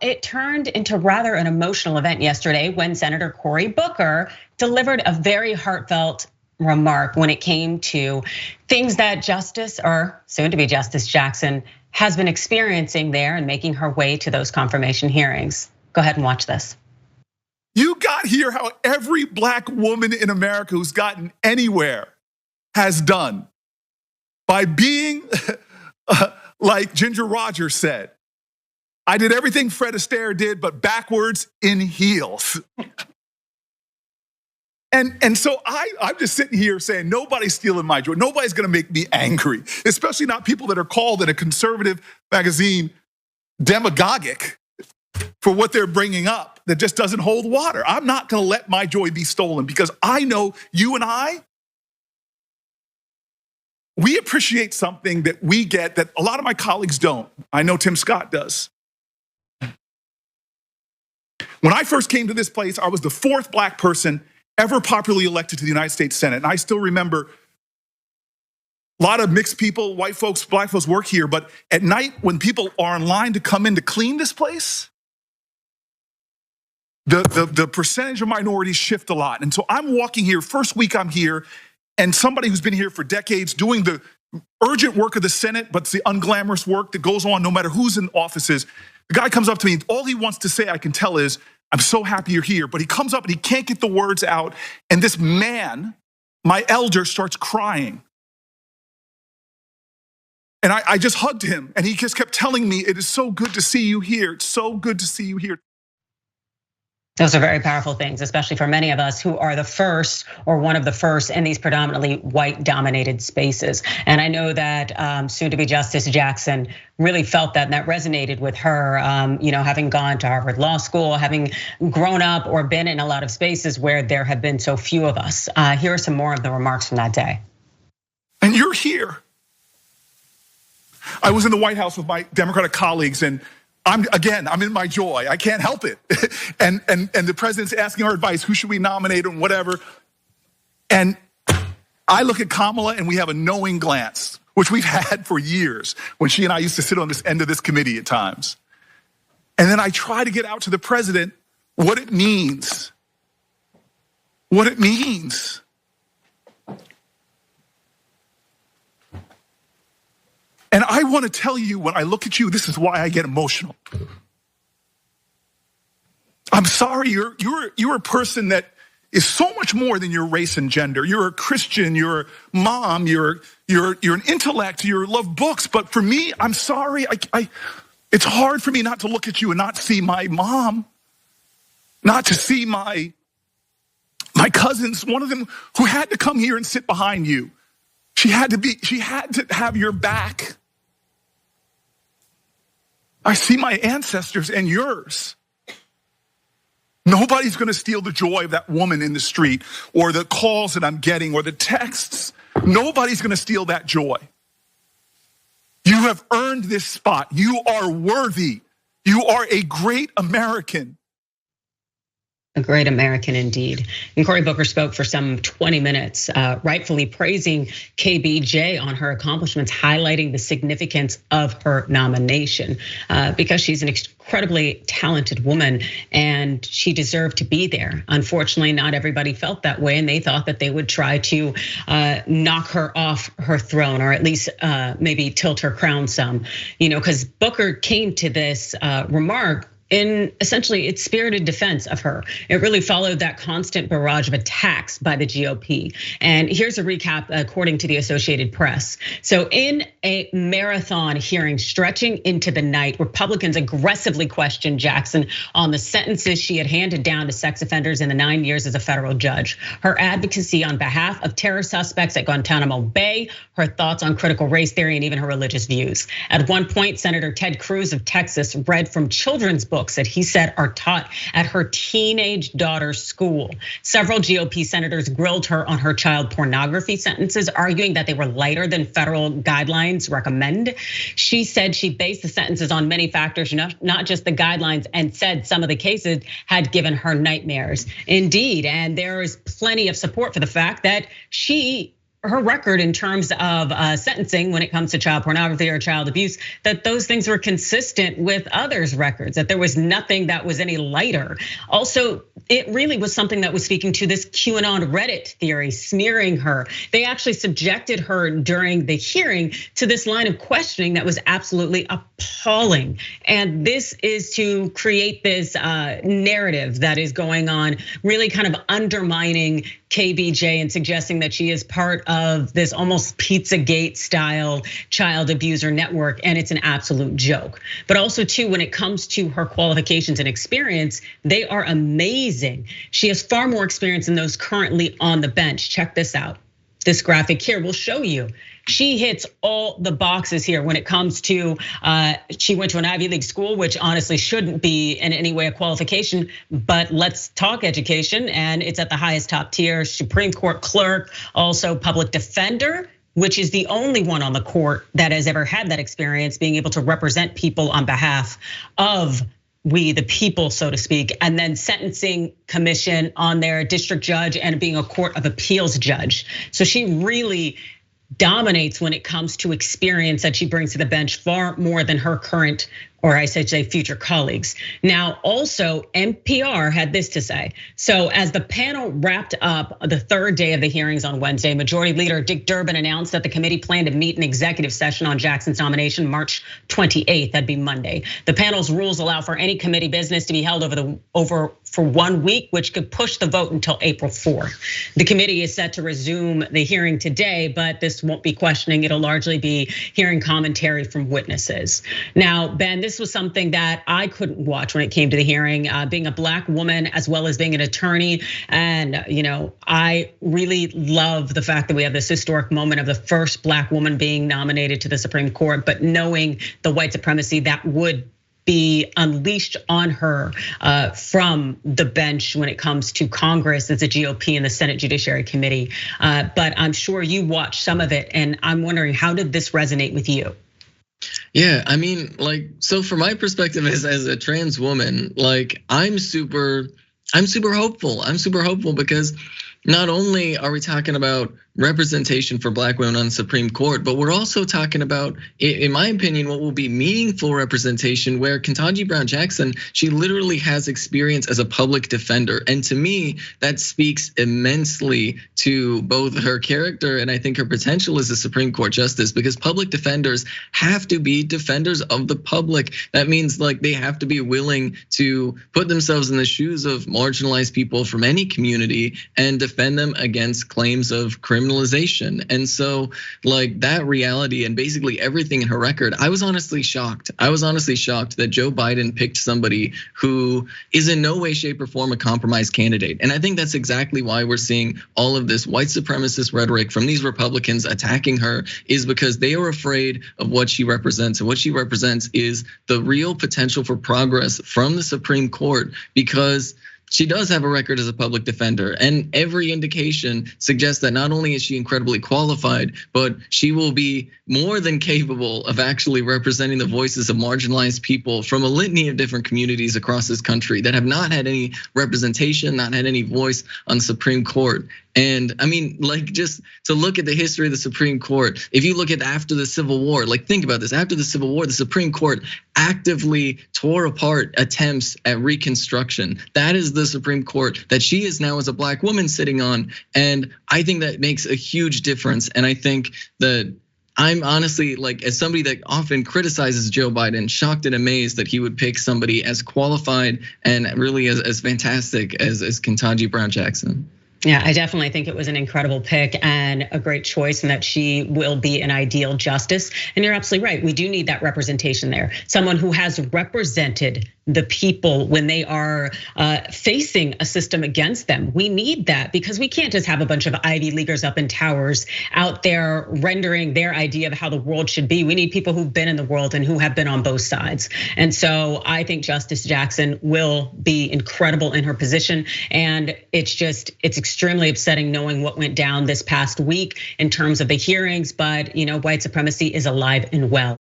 It turned into rather an emotional event yesterday when Senator Cory Booker delivered a very heartfelt remark when it came to things that Justice, or soon to be Justice Jackson, has been experiencing there and making her way to those confirmation hearings. Go ahead and watch this. You got here how every black woman in America who's gotten anywhere has done by being like Ginger Rogers said, I did everything Fred Astaire did, but backwards in heels. And so I'm just sitting here saying, nobody's stealing my joy. Nobody's gonna make me angry, especially not people that are called in a conservative magazine demagogic for what they're bringing up that just doesn't hold water. I'm not gonna let my joy be stolen because I know you and we appreciate something that we get that a lot of my colleagues don't. I know Tim Scott does. When I first came to this place, I was the 4th black person ever popularly elected to the United States Senate. And I still remember a lot of mixed people, white folks, black folks work here, but at night when people are in line to come in to clean this place, the percentage of minorities shift a lot. And so I'm walking here, first week I'm here, and somebody who's been here for decades doing the urgent work of the Senate, but it's the unglamorous work that goes on no matter who's in offices. The guy comes up to me, all he wants to say, I can tell, is, I'm so happy you're here. But he comes up and he can't get the words out. And this man, my elder, starts crying. And I just hugged him and he just kept telling me, it is so good to see you here. It's so good to see you here. Those are very powerful things, especially for many of us who are the first or one of the first in these predominantly white dominated spaces. And I know that soon to be Justice Jackson really felt that and that resonated with her, having gone to Harvard Law School, having grown up or been in a lot of spaces where there have been so few of us. Here are some more of the remarks from that day. And you're here. I was in the White House with my Democratic colleagues, and I'm in my joy. I can't help it. And the president's asking our advice, who should we nominate and whatever. And I look at Kamala and we have a knowing glance, which we've had for years when she and I used to sit on this end of this committee at times. And then I try to get out to the president what it means. What it means. And I want to tell you, when I look at you, this is why I get emotional. I'm sorry, you're a person that is so much more than your race and gender. You're a Christian, you're a mom, you're an intellect, you love books. But for me, I'm sorry, it's hard for me not to look at you and not see my mom, not to see my cousins, one of them who had to come here and sit behind you. She had to have your back. I see my ancestors and yours. Nobody's gonna steal the joy of that woman in the street or the calls that I'm getting or the texts. Nobody's gonna steal that joy. You have earned this spot. You are worthy. You are a great American. A great American indeed. And Cory Booker spoke for some 20 minutes, rightfully praising KBJ on her accomplishments, highlighting the significance of her nomination because she's an incredibly talented woman and she deserved to be there. Unfortunately, not everybody felt that way and they thought that they would try to knock her off her throne or at least maybe tilt her crown some, because Booker came to this remark in essentially its spirited defense of her. It really followed that constant barrage of attacks by the GOP. And here's a recap according to the Associated Press. So in a marathon hearing stretching into the night, Republicans aggressively questioned Jackson on the sentences she had handed down to sex offenders in the 9 years as a federal judge, her advocacy on behalf of terror suspects at Guantanamo Bay, her thoughts on critical race theory, and even her religious views. At one point, Senator Ted Cruz of Texas read from children's books that he said are taught at her teenage daughter's school. Several GOP senators grilled her on her child pornography sentences, arguing that they were lighter than federal guidelines recommend. She said she based the sentences on many factors, not just the guidelines, and said some of the cases had given her nightmares. Indeed, and there is plenty of support for the fact that she her record in terms of sentencing when it comes to child pornography or child abuse, that those things were consistent with others' records, that there was nothing that was any lighter. Also, it really was something that was speaking to this QAnon Reddit theory, smearing her. They actually subjected her during the hearing to this line of questioning that was absolutely appalling. And this is to create this narrative that is going on, really kind of undermining KBJ and suggesting that she is part of this almost Pizzagate style child abuser network, and it's an absolute joke. But also too, when it comes to her qualifications and experience, they are amazing. She has far more experience than those currently on the bench. Check this out. This graphic here will show you. She hits all the boxes here when it comes to, she went to an Ivy League school, which honestly shouldn't be in any way a qualification, but let's talk education, and it's at the highest top tier. Supreme Court clerk, also public defender, which is the only one on the court that has ever had that experience, being able to represent people on behalf of we the people, so to speak, and then sentencing commission on their district judge and being a court of appeals judge. So she really dominates when it comes to experience that she brings to the bench, far more than her current, or I should say future colleagues. Now, also NPR had this to say. So as the panel wrapped up the third day of the hearings on Wednesday, Majority Leader Dick Durbin announced that the committee planned to meet an executive session on Jackson's nomination March 28th, that'd be Monday. The panel's rules allow for any committee business to be held over for 1 week, which could push the vote until April 4th. The committee is set to resume the hearing today, but this won't be questioning. It'll largely be hearing commentary from witnesses. Now, Ben, this was something that I couldn't watch when it came to the hearing, being a Black woman as well as being an attorney. And I really love the fact that we have this historic moment of the first Black woman being nominated to the Supreme Court, but knowing the white supremacy that would be unleashed on her from the bench when it comes to Congress as a GOP and the Senate Judiciary Committee. But I'm sure you watched some of it, and I'm wondering, how did this resonate with you? Yeah, I mean, so from my perspective as a trans woman, I'm super hopeful. I'm super hopeful because not only are we talking about representation for Black women on the Supreme Court, but we're also talking about, in my opinion, what will be meaningful representation where Ketanji Brown Jackson, she literally has experience as a public defender. And to me, that speaks immensely to both her character and I think her potential as a Supreme Court justice, because public defenders have to be defenders of the public. That means they have to be willing to put themselves in the shoes of marginalized people from any community and defend them against claims of criminalization. And so that reality and basically everything in her record, I was honestly shocked. I was honestly shocked that Joe Biden picked somebody who is in no way, shape, or form a compromised candidate. And I think that's exactly why we're seeing all of this white supremacist rhetoric from these Republicans attacking her, is because they are afraid of what she represents. And what she represents is the real potential for progress from the Supreme Court, because she does have a record as a public defender, and every indication suggests that not only is she incredibly qualified, but she will be more than capable of actually representing the voices of marginalized people from a litany of different communities across this country that have not had any representation, not had any voice on the Supreme Court. And I mean, just to look at the history of the Supreme Court, if you look at after the Civil War, think about this, after the Civil War, the Supreme Court actively tore apart attempts at Reconstruction. That is the Supreme Court that she is now as a Black woman sitting on. And I think that makes a huge difference. And I think that I'm honestly, as somebody that often criticizes Joe Biden, shocked and amazed that he would pick somebody as qualified and really as fantastic as Ketanji Brown Jackson. Yeah, I definitely think it was an incredible pick and a great choice, and that she will be an ideal justice. And you're absolutely right. We do need that representation there. Someone who has represented the people when they are facing a system against them. We need that, because we can't just have a bunch of Ivy Leaguers up in towers out there rendering their idea of how the world should be. We need people who've been in the world and who have been on both sides. And so I think Justice Jackson will be incredible in her position. And it's extremely upsetting knowing what went down this past week in terms of the hearings, but white supremacy is alive and well.